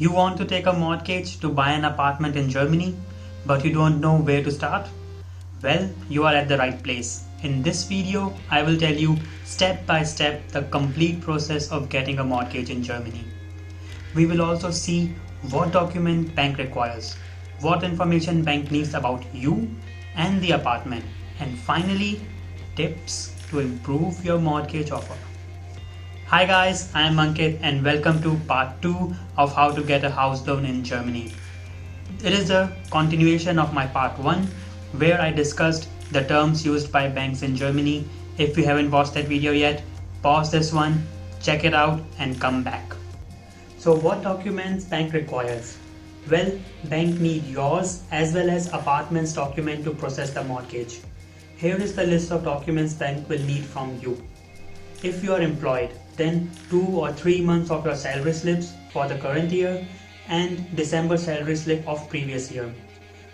You want to take a mortgage to buy an apartment in Germany, but you don't know where to start? Well, you are at the right place. In this video, I will tell you step by step the complete process of getting a mortgage in Germany. We will also see what document bank requires, what information bank needs about you and the apartment, and finally, tips to improve your mortgage offer. Hi guys, I am Ankit and welcome to part 2 of how to get a house loan in Germany. It is a continuation of my part 1 where I discussed the terms used by banks in Germany. If you haven't watched that video yet, pause this one, check it out and come back. So what documents bank requires? Well, bank need yours as well as apartment's document to process the mortgage. Here is the list of documents bank will need from you. If you are employed, then 2 or 3 months of your salary slips for the current year and December salary slip of previous year.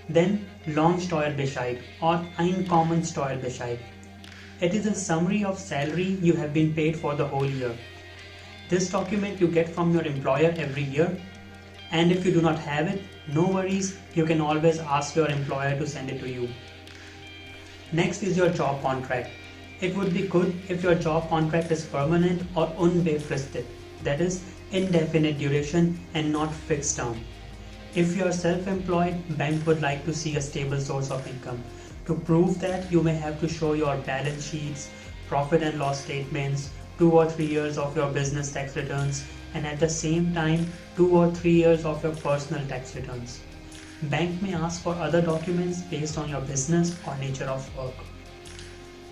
Then Lohnsteuerbescheid or Einkommensteuerbescheid. It is a summary of salary you have been paid for the whole year. This document you get from your employer every year, and if you do not have it, no worries, you can always ask your employer to send it to you. Next is your job contract. It would be good if your job contract is permanent or unbefristet, that is indefinite duration and not fixed term. If you are self-employed, bank would like to see a stable source of income. To prove that, you may have to show your balance sheets, profit and loss statements, 2 or 3 years of your business tax returns, and at the same time 2 or 3 years of your personal tax returns. Bank may ask for other documents based on your business or nature of work.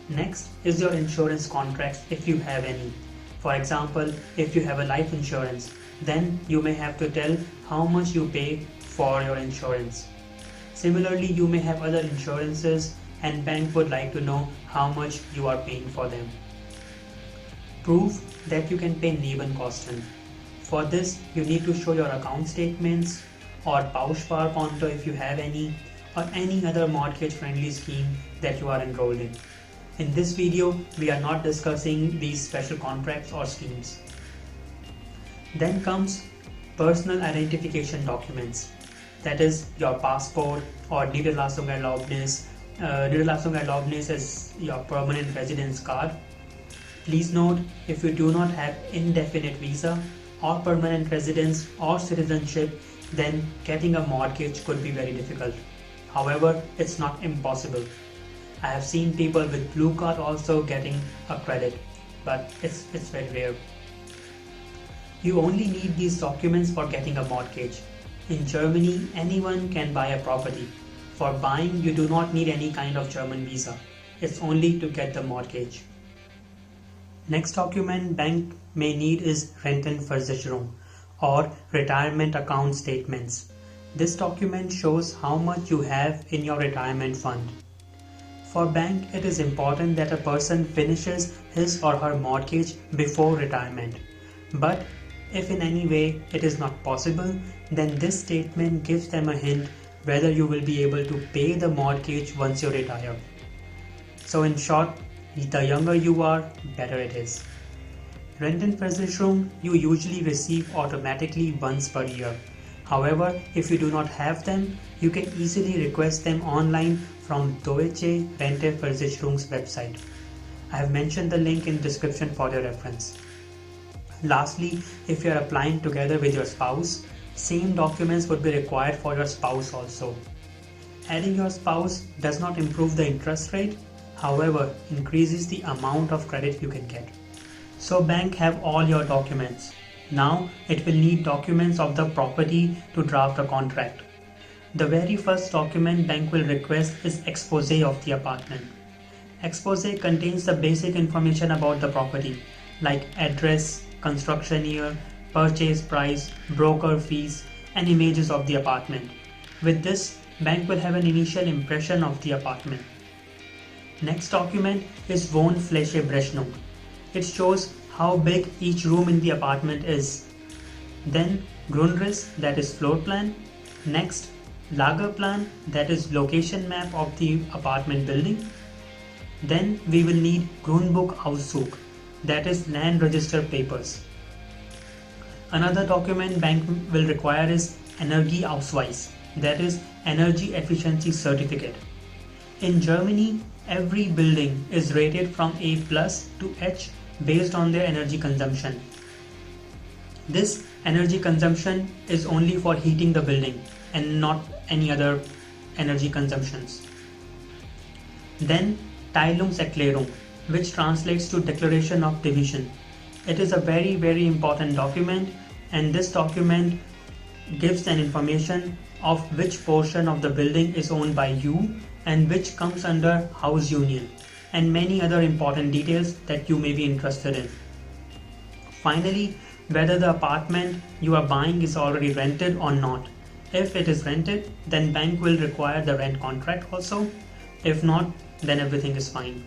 Next is your insurance contracts if you have any. For example, if you have a life insurance, then you may have to tell how much you pay for your insurance. Similarly, you may have other insurances and bank would like to know how much you are paying for them. Prove that you can pay Nebenkosten. For this, you need to show your account statements or Bausparkonto if you have any, or any other mortgage-friendly scheme that you are enrolled in. In this video, we are not discussing these special contracts or schemes. Then comes personal identification documents. That is your passport or Niederlassungserlaubnis. Niederlassungserlaubnis is your permanent residence card. Please note, if you do not have indefinite visa or permanent residence or citizenship, then getting a mortgage could be very difficult. However, it's not impossible. I have seen people with blue card also getting a credit, but it's very rare. You only need these documents for getting a mortgage. In Germany, anyone can buy a property. For buying, you do not need any kind of German visa. It's only to get the mortgage. Next document bank may need is Rentenversicherung or retirement account statements. This document shows how much you have in your retirement fund. For bank, it is important that a person finishes his or her mortgage before retirement. But if in any way it is not possible, then this statement gives them a hint whether you will be able to pay the mortgage once you retire. So in short, the younger you are, better it is. Rentenversicherung you usually receive automatically once per year. However, if you do not have them, you can easily request them online from Deutsche Rentenversicherung's website. I have mentioned the link in description for your reference. Lastly, if you are applying together with your spouse, same documents would be required for your spouse also. Adding your spouse does not improve the interest rate, however, increases the amount of credit you can get. So bank have all your documents. Now it will need documents of the property to draft a contract. The very first document bank will request is exposé of the apartment. Exposé contains the basic information about the property like address, construction year, purchase price, broker fees and images of the apartment. With this, bank will have an initial impression of the apartment. Next document is Wohnflächeberechnung. It shows how big each room in the apartment is. Then Grundriss, that is floor plan. Next, Lagerplan, that is location map of the apartment building. Then we will need Grundbuchauszug, that is land register papers. Another document bank will require is Energieausweis, that is Energy Efficiency Certificate. In Germany, every building is rated from A plus to H based on their energy consumption. This energy consumption is only for heating the building and not any other energy consumptions. Then Teilungserklärung, which translates to Declaration of Division. It is a very important document, and this document gives an information of which portion of the building is owned by you and which comes under house union, and many other important details that you may be interested in. Finally, whether the apartment you are buying is already rented or not. If it is rented, then bank will require the rent contract also. If not, then everything is fine.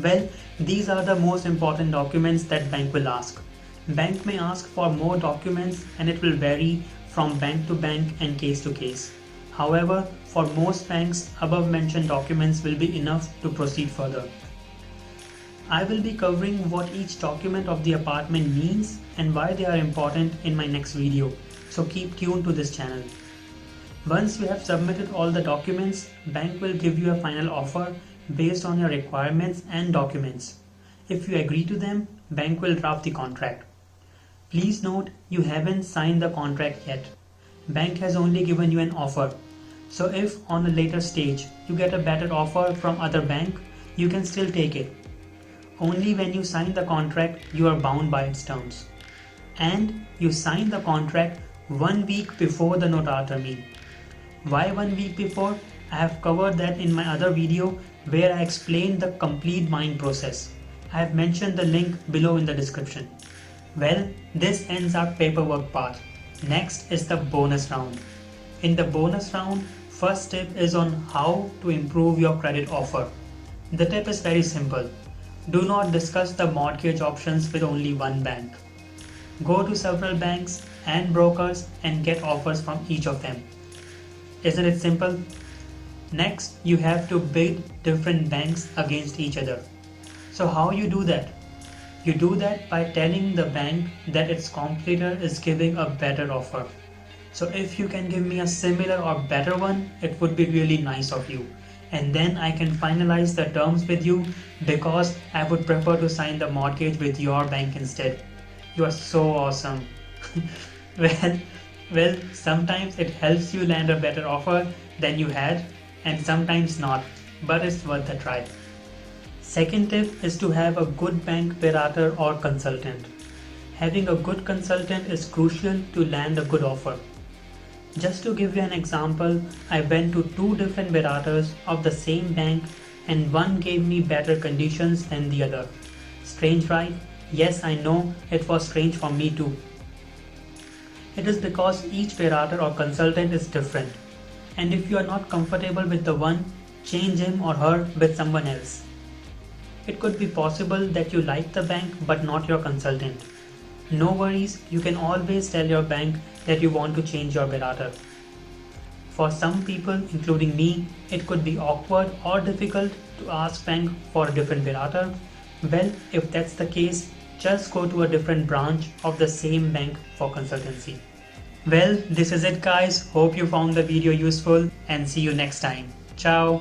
Well, these are the most important documents that bank will ask. Bank may ask for more documents, and it will vary from bank to bank and case to case. However, for most banks, above mentioned documents will be enough to proceed further. I will be covering what each document of the apartment means and why they are important in my next video, so keep tuned to this channel. Once you have submitted all the documents, bank will give you a final offer based on your requirements and documents. If you agree to them, bank will draft the contract. Please note, you haven't signed the contract yet. Bank has only given you an offer. So if on a later stage you get a better offer from other bank, you can still take it. Only when you sign the contract, you are bound by its terms. And you sign the contract 1 week before the Notartermin. Why 1 week before? I have covered that in my other video where I explained the complete buying process. I have mentioned the link below in the description. Well, this ends our paperwork part. Next is the bonus round. In the bonus round, first tip is on how to improve your credit offer. The tip is very simple. Do not discuss the mortgage options with only one bank. Go to several banks and brokers and get offers from each of them. Isn't it simple? Next, you have to bid different banks against each other. So how you do that? You do that by telling the bank that its competitor is giving a better offer. So if you can give me a similar or better one, it would be really nice of you. And then I can finalize the terms with you, because I would prefer to sign the mortgage with your bank instead. You are so awesome. Well, sometimes it helps you land a better offer than you had, and sometimes not, but it's worth a try. Second tip is to have a good bank berater or consultant. Having a good consultant is crucial to land a good offer. Just to give you an example, I went to 2 different beraters of the same bank, and one gave me better conditions than the other. Strange, right? Yes, I know, it was strange for me too. It is because each berater or consultant is different, and if you are not comfortable with the one, change him or her with someone else. It could be possible that you like the bank but not your consultant. No worries, you can always tell your bank that you want to change your berater. For some people, including me, it could be awkward or difficult to ask bank for a different berater. Well, if that's the case, just go to a different branch of the same bank for consultancy. Well, this is it guys. Hope you found the video useful, and see you next time. Ciao.